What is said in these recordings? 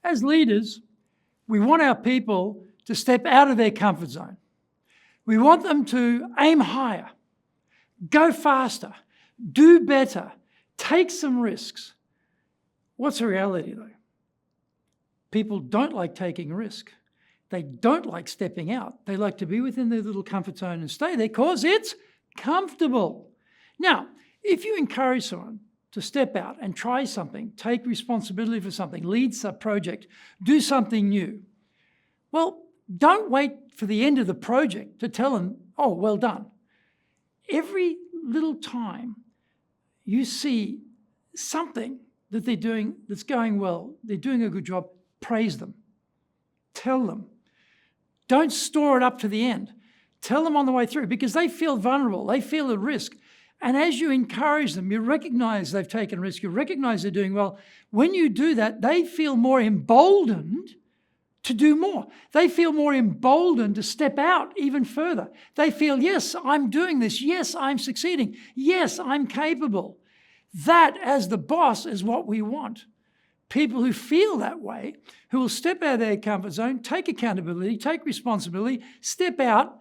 As leaders, we want our people to step out of their comfort zone. We want them to aim higher, go faster, do better, take some risks. What's the reality though? People don't like taking risk. They don't like stepping out. They like to be within their little comfort zone and stay there because it's comfortable. Now, if you encourage someone to step out and try something, take responsibility for something, lead a project, do something new, well, don't wait for the end of the project to tell them, oh, well done. Every little time you see something that they're doing that's going well, they're doing a good job, praise them. Tell them. Don't store it up to the end. Tell them on the way through because they feel vulnerable. They feel at risk. And as you encourage them, you recognize they've taken risk. You recognize they're doing well. When you do that, they feel more emboldened to do more. They feel more emboldened to step out even further. They feel, yes, I'm doing this. Yes, I'm succeeding. Yes, I'm capable. That, as the boss, is what we want. People who feel that way, who will step out of their comfort zone, take accountability, take responsibility, step out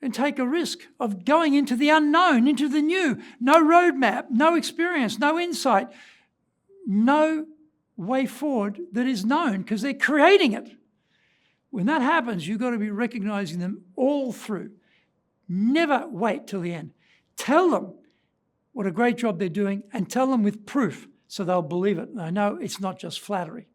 and take a risk of going into the unknown, into the new. No roadmap, no experience, no insight, no way forward that is known because they're creating it. When that happens, you've got to be recognizing them all through. Never wait till the end. Tell them what a great job they're doing and tell them with proof so they'll believe it. And I know it's not just flattery.